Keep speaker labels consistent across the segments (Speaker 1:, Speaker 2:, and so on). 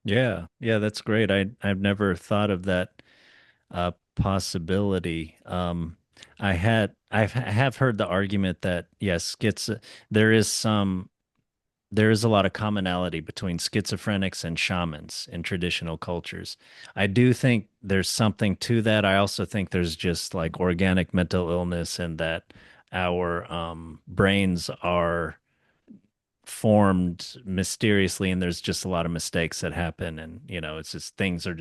Speaker 1: Yeah, yeah, that's great. I've never thought of that possibility. I have heard the argument that yes, there is some there is a lot of commonality between schizophrenics and shamans in traditional cultures. I do think there's something to that. I also think there's just like organic mental illness and that our brains are formed mysteriously and there's just a lot of mistakes that happen and it's just things are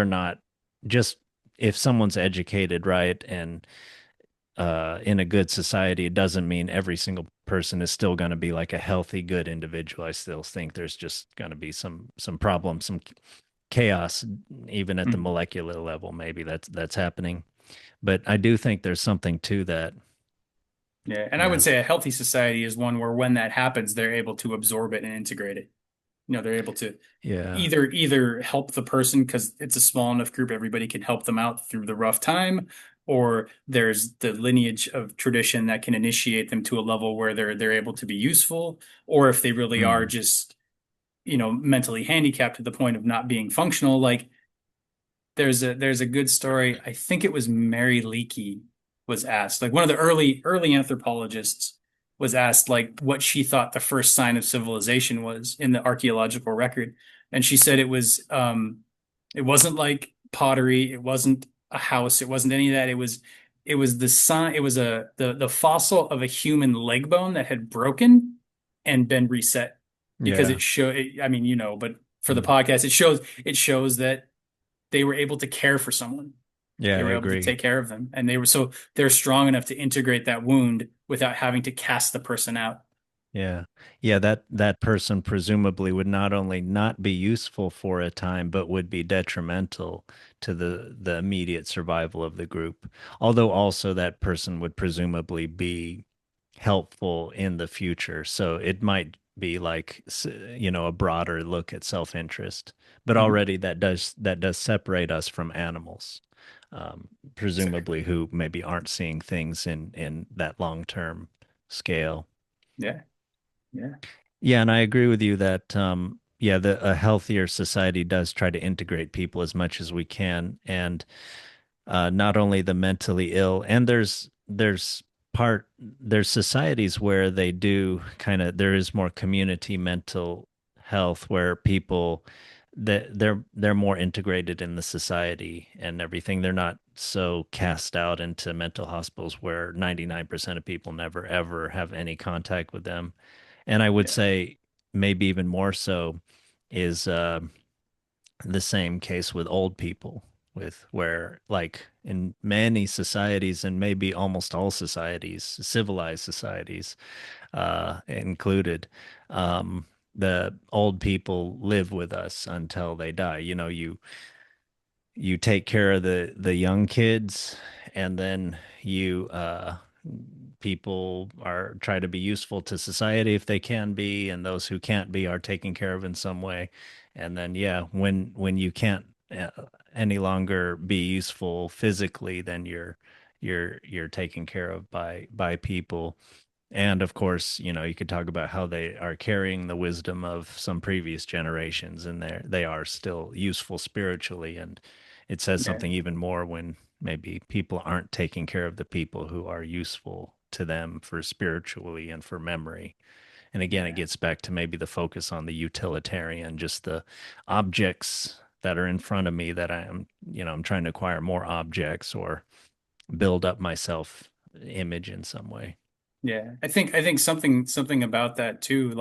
Speaker 1: not just if someone's educated right and in a good society, it doesn't mean every single person is still going to be like a healthy, good individual. I still think there's just going to be some problems, some chaos, even at the
Speaker 2: Mhm.
Speaker 1: molecular level. Maybe that's happening, but I do think there's something to that.
Speaker 2: Yeah, and I would
Speaker 1: Yeah,
Speaker 2: say a healthy society is one where when that happens, they're able to absorb it and integrate it. They're able to
Speaker 1: yeah,
Speaker 2: either help the person because it's a small enough group, everybody can help them out through the rough time, or there's the lineage of tradition that can initiate them to a level where they're able to be useful, or if they really are
Speaker 1: mm,
Speaker 2: just, mentally handicapped to the point of not being functional, like there's a good story. I think it was Mary Leakey was asked, like one of the early anthropologists was asked like what she thought the first sign of civilization was in the archaeological record. And she said it wasn't like pottery, it wasn't a house, it wasn't any of that. It was the sign, it was the fossil of a human leg bone that had broken and been reset because
Speaker 1: yeah,
Speaker 2: I mean, but for the
Speaker 1: mm,
Speaker 2: podcast, it shows that they were able to care for someone.
Speaker 1: yeah.
Speaker 2: They
Speaker 1: I
Speaker 2: were able to
Speaker 1: agree.
Speaker 2: take care of them, and they're strong enough to integrate that wound without having to cast the person out.
Speaker 1: Yeah. Yeah, that person presumably would not only not be useful for a time, but would be detrimental to the immediate survival of the group. Although also that person would presumably be helpful in the future. So it might be like a broader look at self-interest. But
Speaker 2: Mhm.
Speaker 1: already that does separate us from animals. Presumably
Speaker 2: Exactly.
Speaker 1: who maybe aren't seeing things in that long-term scale.
Speaker 2: Yeah. Yeah.
Speaker 1: Yeah, and I agree with you that yeah, a healthier society does try to integrate people as much as we can, and not only the mentally ill, and there's societies where they do there is more community mental health where people that they're more integrated in the society and everything. They're not so cast out into mental hospitals where 99% of people never ever have any contact with them. And I would
Speaker 2: Yeah.
Speaker 1: say maybe even more so is the same case with old people, with where, like, in many societies, and maybe almost all societies, civilized societies included, the old people live with us until they die. You take care of the young kids, and then you people are try to be useful to society if they can be, and those who can't be are taken care of in some way. And then yeah, when you can't any longer be useful physically, then you're taken care of by people. And of course, you could talk about how they are carrying the wisdom of some previous generations, and they are still useful spiritually. And it says
Speaker 2: Yeah.
Speaker 1: something even more when maybe people aren't taking care of the people who are useful to them for spiritually and for memory. And again, it
Speaker 2: Yeah.
Speaker 1: gets back to maybe the focus on the utilitarian, just the objects that are in front of me that I'm trying to acquire more objects or build up my self image in some way.
Speaker 2: Yeah. I think something about that too.